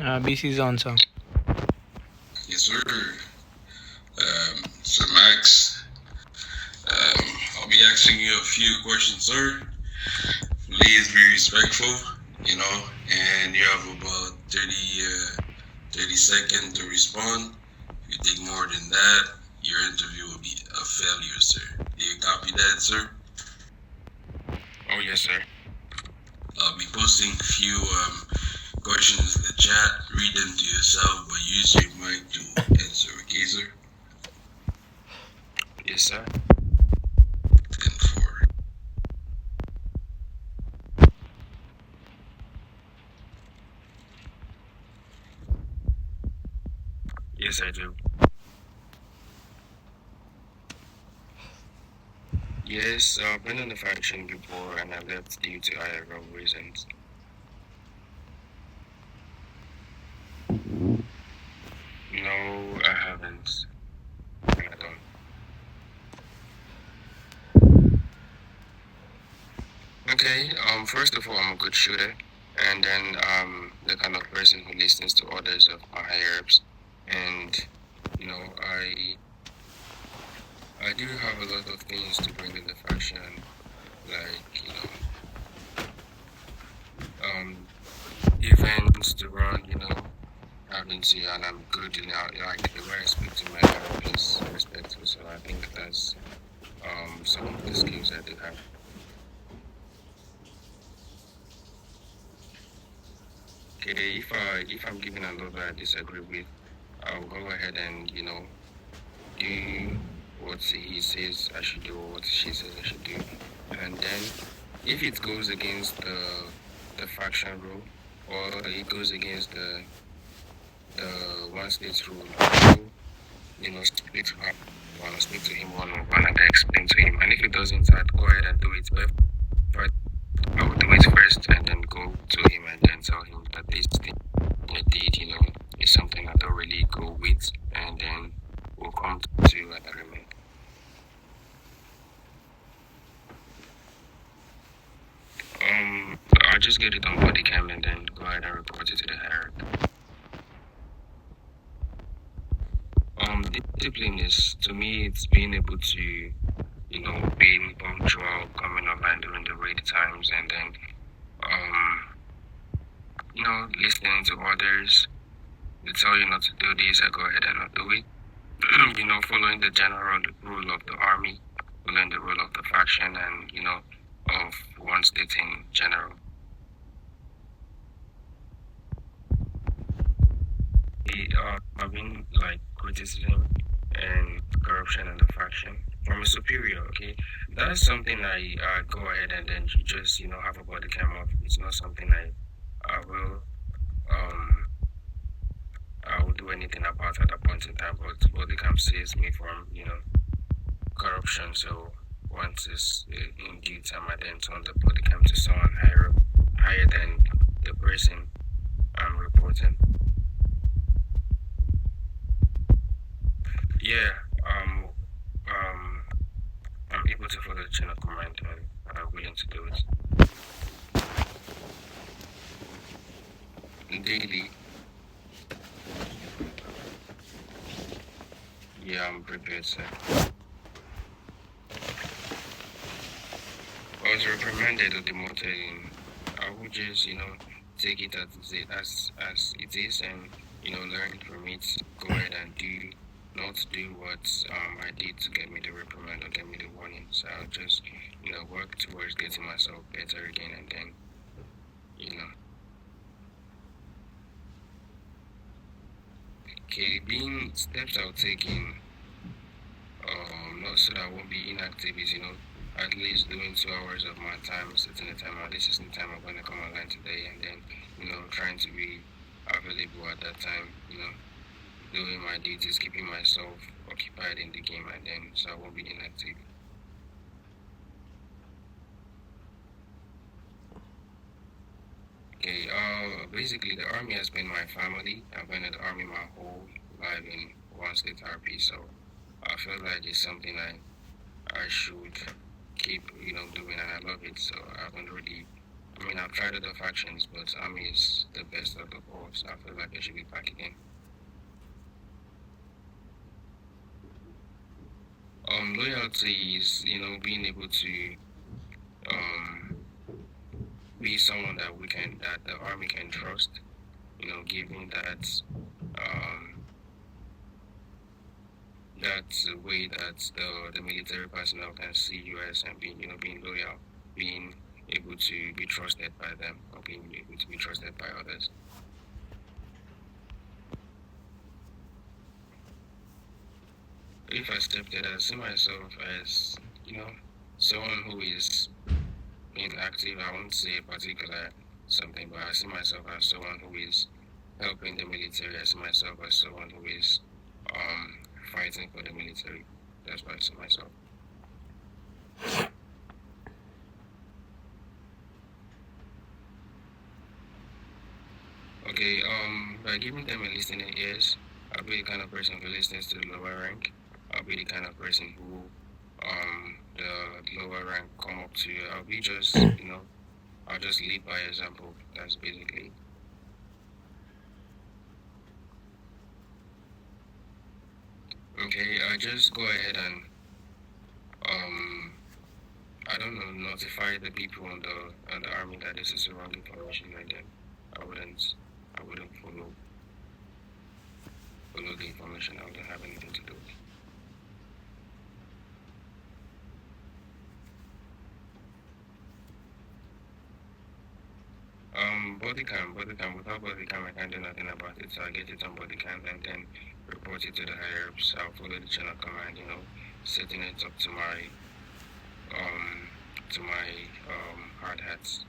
BC is answer. Yes, sir. Sir Max, I'll be asking you a few questions, sir. Please be respectful, and you have about 30 seconds to respond. If you take more than that, your interview will be a failure, sir. Do you copy that, sir? Oh, yes, sir. I'll be posting a few questions in the chat. Read them to yourself, but use your mic to answer, okay, sir? Yes, sir. 10-4. Yes, I do. Yes, I've been in the faction before and I left due to IRL reasons. No, I haven't. I don't. Okay, first of all, I'm a good shooter, and then the kind of person who listens to orders of my higher ups, and I do have a lot of things to bring in the faction, like events to run, having to, and I'm good, like the way I speak to my higher up is respectful, so I think that's some of the skills I do have. Okay, if I'm giving a number I disagree with, I'll go ahead and do what he says I should do or what she says I should do, and then if it goes against the faction rule or it goes against the one state's rule, speak to him. I want to speak to him one on one and explain to him, and if it doesn't, I'd go ahead and do it. But I would do it first and then go to him and then tell him that this thing I did, is something I don't really go with, and then we'll come to an agreement. I'll just get it on body cam and then go ahead and report it to the higher. Discipline is, to me, it's being able to, being punctual, coming online during the raid times, and then, listening to others. They tell you not to do this, I go ahead and not do it. Following the general rule of the army, following the rule of the faction, and, of one state in general. Having like criticism and corruption in the faction from a superior, okay, that is something I go ahead and then you just have a body cam up. It's not something I will do anything about at that point in time. But body cam saves me from corruption. So once it's in due time, I then turn the body cam to someone higher than the person I'm reporting. Yeah, I'm able to follow the chain of command and I'm willing to do it. Daily. Yeah, I'm prepared, sir. I was reprimanded or demoted, and I would just, take it as it is and, learn from it, go ahead and not do what I did to get me the reprimand or get me the warning. So I'll just, work towards getting myself better again and then, Okay, being steps I'll take in, not so that I won't be inactive is, at least doing 2 hours of my time, setting the time out. This is the time I'm going to come online today, and then, trying to be available at that time, doing my duties, keeping myself occupied in the game, and then so I won't be inactive. Okay, basically the army has been my family. I've been in the army my whole life in one state RP, so I feel like it's something I should keep, doing, and I love it. So I haven't really I mean, I've tried other factions, but Army is the best of the all, so I feel like I should be back again. Loyalty is, being able to um, be someone that the Army can trust, giving that's a way that the military personnel can see you as, and being loyal, being able to be trusted by them, or being able to be trusted by others. If I stepped it, I see myself as, someone who is being active. I won't say a particular something, but I see myself as someone who is helping the military. I see myself as someone who is um, fighting for the military. That's what I see myself. Okay, by giving them a listening ears, I'll be the kind of person who listens to the lower rank. I'll be the kind of person who the lower rank come up to. I'll be just, I'll just lead by example. That's basically. Okay, I just go ahead and I don't know, notify the people on the army that this is wrong information, like that. I wouldn't follow the information. I wouldn't have anything to do with it. Body cam. Without body cam, I can't do nothing about it. So I get it on body cam and then report it to the higher ups. I'll follow the chain of command, setting it up to my hard hats.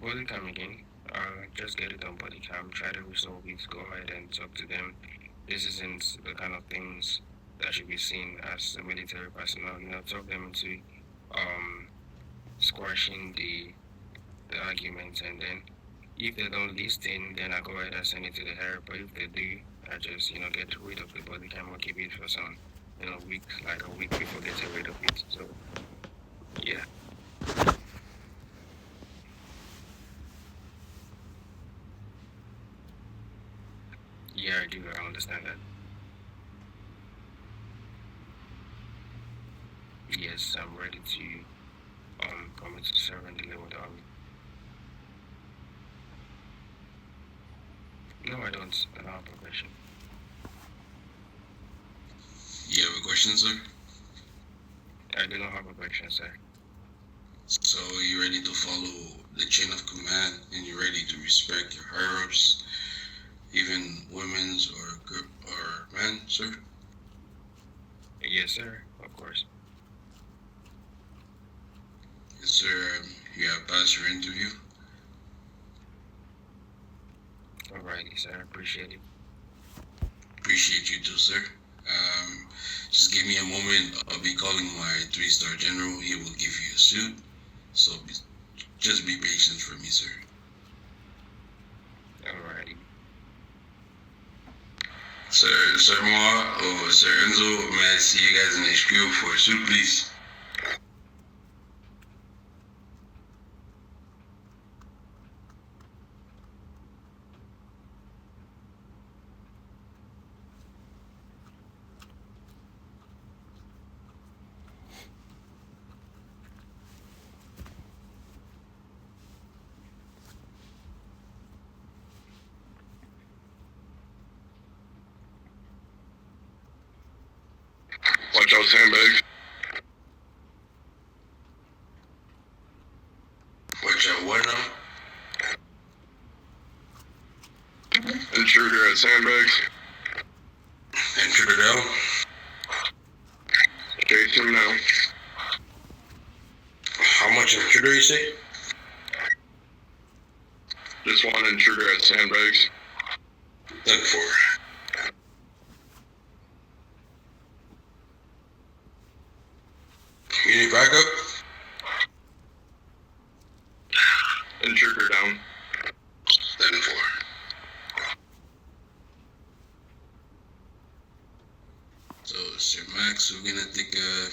Body cam again. Just get it on body cam. Try to resolve it. Go ahead and talk to them. This isn't the kind of things that should be seen as a military personnel. Talk them into squashing the argument, and then if they don't listen, then I go ahead and send it to the higher. But if they do, I just get rid of the body cam or keep it for some week, like a week before getting rid of it. So yeah. Yeah, I do. I understand that. Yes, I'm ready to come into serve and deliver the army. No, I don't. I don't have a question. You have a question, sir? I do not have a question, sir. So you ready to follow the chain of command, and you're ready to respect your higher ups, even women's or men, sir? Yes, sir. Of course. Yes, sir. You have passed your interview. Alrighty, sir. Appreciate it. Appreciate you too, sir. Just give me a moment. I'll be calling my 3-star general. He will give you a suit. So just be patient for me, sir. Alrighty. Sir Moa or Sir Enzo, may I see you guys in HQ for a suit, please? Watch out, sandbags. Watch out, what now? Intruder at sandbags. Intruder down. Chase him now. How much intruder you say? Just one intruder at sandbags. Look for. You need backup? Intruder down. Standing for. Sir Max. We're gonna take a